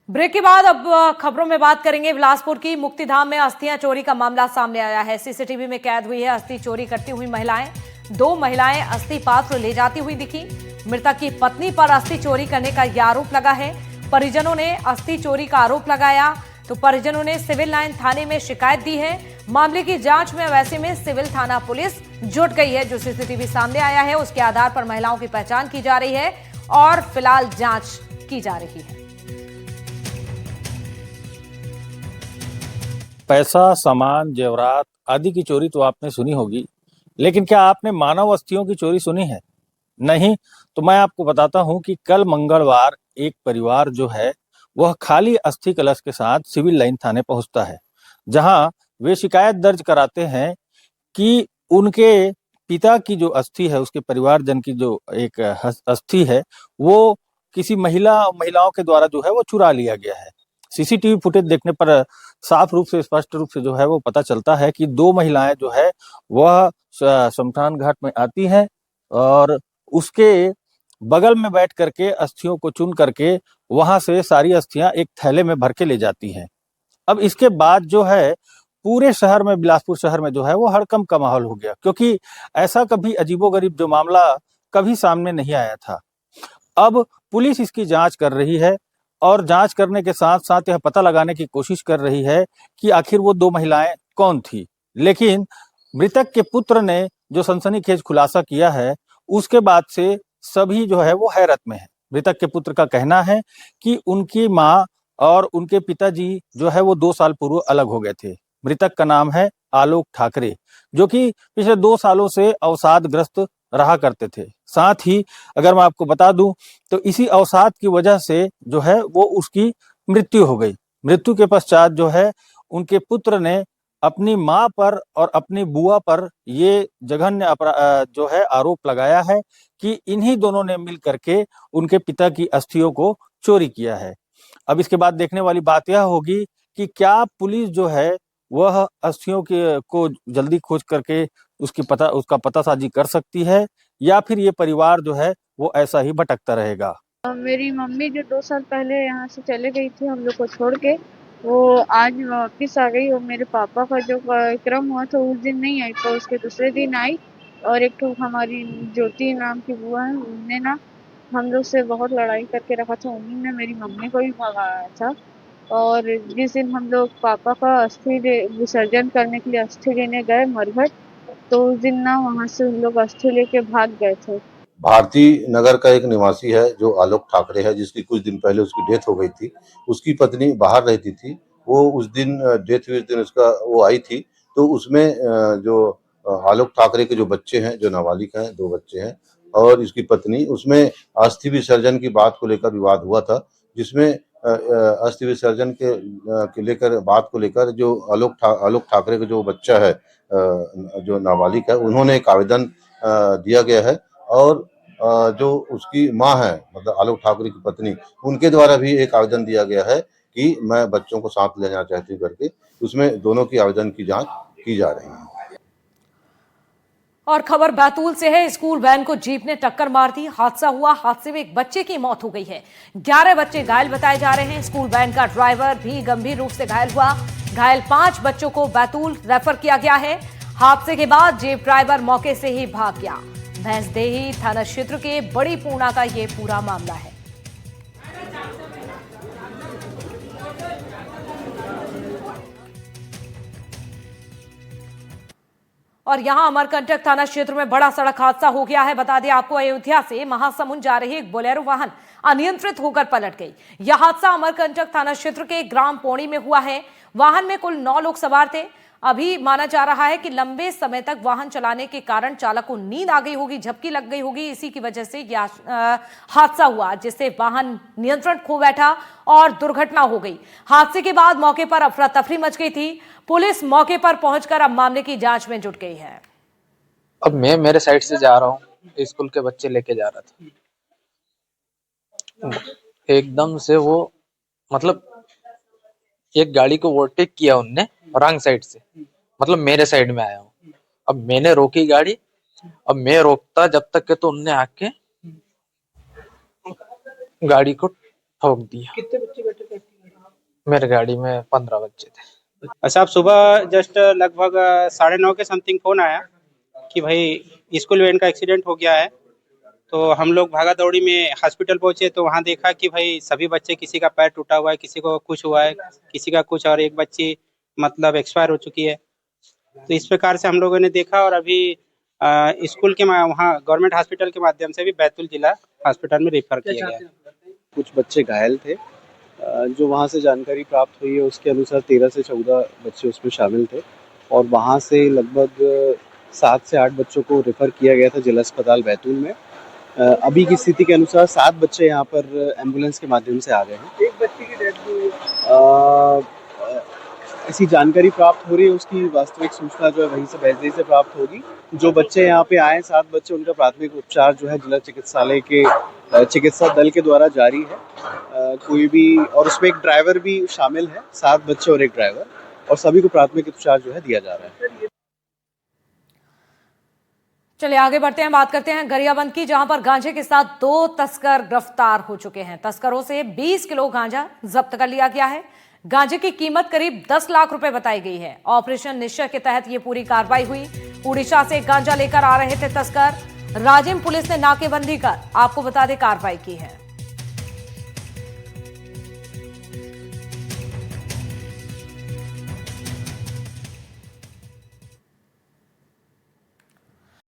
Break के बाद अब खबरों में बात करेंगे बिलासपुर की। मुक्तिधाम में अस्थियां चोरी का मामला सामने आया है। सीसीटीवी में कैद हुई है अस्थि चोरी करती हुई महिलाएं। दो महिलाएं अस्थि पात्र ले जाती हुई दिखी। मृतक की पत्नी पर अस्थि चोरी करने का यह आरोप लगा है। परिजनों ने अस्थि चोरी का आरोप लगाया तो परिजनों ने सिविल लाइन थाने में शिकायत दी है। मामले की जांच में वैसे में सिविल थाना पुलिस जुट गई है। जो सीसीटीवी सामने आया है उसके आधार पर महिलाओं की पहचान की जा रही है और फिलहाल जांच की जा रही है। पैसा, सामान, जेवरात आदि की चोरी तो आपने सुनी होगी, लेकिन क्या आपने मानव अस्थियों की चोरी सुनी है? नहीं। तो मैं आपको बताता हूं कि कल मंगलवार एक परिवार जो है वह खाली अस्थि कलश के साथ सिविल लाइन थाने पहुंचता है, जहां वे शिकायत दर्ज कराते हैं कि उनके पिता की जो अस्थि है, उसके परिवारजन की जो एक अस्थि है, वो किसी महिलाओं के द्वारा जो है वो चुरा लिया गया है। सीसीटीवी फुटेज देखने पर साफ रूप से, स्पष्ट रूप से जो है वो पता चलता है कि दो महिलाएं जो है वह शमशान घाट में आती हैं और उसके बगल में बैठ करके अस्थियों को चुन करके वहां से सारी अस्थियां एक थैले में भर के ले जाती हैं। अब इसके बाद जो है पूरे शहर में, बिलासपुर शहर में जो है वो हड़कंप का माहौल हो गया, क्योंकि ऐसा कभी अजीबोगरीब जो मामला कभी सामने नहीं आया था। अब पुलिस इसकी जांच कर रही है और जांच करने के साथ साथ यह पता लगाने की कोशिश कर रही है कि आखिर वो दो महिलाएं कौन थी। लेकिन मृतक के पुत्र ने जो सनसनीखेज खुलासा किया है, उसके बाद से सभी जो है वो हैरत में है। मृतक के पुत्र का कहना है कि उनकी माँ और उनके पिताजी जो है वो 2 साल पूर्व अलग हो गए थे। मृतक का नाम है आलोक ठाकरे, जो कि पिछले 2 सालों से अवसादग्रस्त रहा करते थे। साथ ही अगर मैं आपको बता दूं तो इसी अवसाद की वजह से जो है वो उसकी मृत्यु हो गई। मृत्यु के पश्चात जो है उनके पुत्र ने अपनी माँ पर और अपनी बुआ पर ये जघन्य जो है आरोप लगाया है कि इन्हीं दोनों ने मिल करके उनके पिता की अस्थियों को चोरी किया है। अब इसके बाद देखने वाली बात यह होगी कि क्या पुलिस जो है वह अस्थियों के को जल्दी खोज करके उसका पतासाजी कर सकती है, या फिर ये परिवार जो है वो ऐसा ही भटकता रहेगा। मेरी मम्मी जो 2 साल पहले यहाँ से चले गई थी हम लोग को छोड़ के, वो आज वापिस आ गई। और मेरे पापा का जो कार्यक्रम हुआ था उस दिन नहीं आई, तो उसके दूसरे दिन आई। और एक तो हमारी ज्योति नाम की बुआ है, उनने ना हम लोग से बहुत लड़ाई करके रखा था। उन्हीं ने मेरी मम्मी को भी भगाया था। और जिस दिन हम लोग पापा का अस्थि विसर्जन करने के लिए अस्थि लेने गए मरघट, तो उस दिन ना वहाँ से उन लोग अस्थि लेके भाग गए थे। भारती नगर का एक निवासी है जो आलोक ठाकरे है, जिसकी कुछ दिन पहले उसकी डेथ हो गई थी। उसकी पत्नी बाहर रहती थी। वो उस दिन डेथ हुए दिन उसका वो आई थी, तो उसमें जो आलोक ठाकरे के जो बच्चे हैं, जो नाबालिग हैं, 2 बच्चे हैं और इसकी पत्नी, उसमें अस्थि विसर्जन की बात को लेकर विवाद हुआ था, जिसमें अस्थि विसर्जन के लेकर बात को लेकर जो आलोक ठाकरे का जो बच्चा है, जो नाबालिग है, उन्होंने एक आवेदन दिया गया है। और जो उसकी माँ है, मतलब आलोक ठाकरे की पत्नी, उनके द्वारा भी एक आवेदन दिया गया है कि मैं बच्चों को साथ ले जाना चाहती हूँ करके। उसमें दोनों की आवेदन की जांच की जा रही है। और खबर बैतूल से है। स्कूल वैन को जीप ने टक्कर मार दी, हादसा हुआ। हादसे में एक बच्चे की मौत हो गई है। 11 बच्चे घायल बताए जा रहे हैं। स्कूल वैन का ड्राइवर भी गंभीर रूप से घायल हुआ। घायल 5 बच्चों को बैतूल रेफर किया गया है। हादसे के बाद जीप ड्राइवर मौके से ही भाग गया। भैंसदेही थाना क्षेत्र के बड़ी पूर्णा का यह पूरा मामला है। और यहां अमरकंटक थाना क्षेत्र में बड़ा सड़क हादसा हो गया है। बता दें आपको, अयोध्या से महासमुंद जा रही एक बोलेरो वाहन अनियंत्रित होकर पलट गई। यह हादसा अमरकंटक थाना क्षेत्र के ग्राम पौड़ी में हुआ है। वाहन में कुल 9 लोग सवार थे। अभी माना जा रहा है कि लंबे समय तक वाहन चलाने के कारण चालक को नींद आ गई होगी, झपकी लग गई होगी। इसी की वजह से यह हादसा हुआ, जिससे वाहन नियंत्रण खो बैठा और दुर्घटना हो गई। हादसे के बाद मौके पर अफरा तफरी मच गई थी। पुलिस मौके पर पहुंचकर अब मामले की जांच में जुट गई है। अब मैं मेरे साइड से जा रहा हूँ, स्कूल के बच्चे लेके जा रहा था। एकदम से वो, मतलब एक गाड़ी को ओवरटेक किया उनने रॉन्ग साइड से, मतलब मेरे साइड में आया हूँ। अब मैंने रोकी गाड़ी। अब मैं रोकता जब तक के, तो उनने आके गाड़ी को ठोक दिया। कितने बच्चे बैठे थे? मेरे गाड़ी में 15 बच्चे थे। अच्छा, आप सुबह जस्ट लगभग 9:30 के समथिंग फोन आया कि भाई स्कूल वैन का एक्सीडेंट हो गया है। तो हम लोग भागा दौड़ी में हॉस्पिटल पहुंचे तो वहां देखा कि भाई सभी बच्चे, किसी का पैर टूटा हुआ है, किसी को कुछ हुआ है, किसी का कुछ, और एक बच्ची मतलब एक्सपायर हो चुकी है। तो इस प्रकार से हम लोगों ने देखा और अभी स्कूल के वहाँ गवर्नमेंट हॉस्पिटल के माध्यम से भी बैतूल जिला हॉस्पिटल में रेफर किया गया। कुछ बच्चे घायल थे। जो वहाँ से जानकारी प्राप्त हुई है उसके अनुसार 13 से 14 बच्चे उसमें शामिल थे और वहाँ से लगभग 7 से 8 बच्चों को रेफर किया गया था जिला अस्पताल बैतूल में। अभी की स्थिति के अनुसार 7 बच्चे यहाँ पर एम्बुलेंस के माध्यम से आ गए हैं। एक बच्चे की डेथ हुई है। ऐसी जानकारी प्राप्त हो रही है, उसकी वास्तविक सूचना जो है वहीं से बैतूल से प्राप्त होगी। जो बच्चे यहाँ पे आए 7 बच्चे, उनका प्राथमिक उपचार जो है जिला चिकित्सालय के चिकित्सा दल के द्वारा जारी है। कोई भी, और उसमें एक ड्राइवर भी शामिल है, 7 बच्चे और एक ड्राइवर, और सभी को प्राथमिक उपचार जो है दिया जा रहा है। चलिए आगे बढ़ते हैं, बात करते हैं गरियाबंद की, जहां पर गांजे के साथ 2 तस्कर गिरफ्तार हो चुके हैं। तस्करों से 20 किलो गांजा जब्त कर लिया गया है। गांजे की कीमत करीब 10 लाख रुपए बताई गई है। ऑपरेशन निश्चय के तहत ये पूरी कार्रवाई हुई। उड़ीसा से गांजा लेकर आ रहे थे तस्कर। राजिम पुलिस ने नाकेबंदी कर, आपको बता दें, कार्रवाई की है।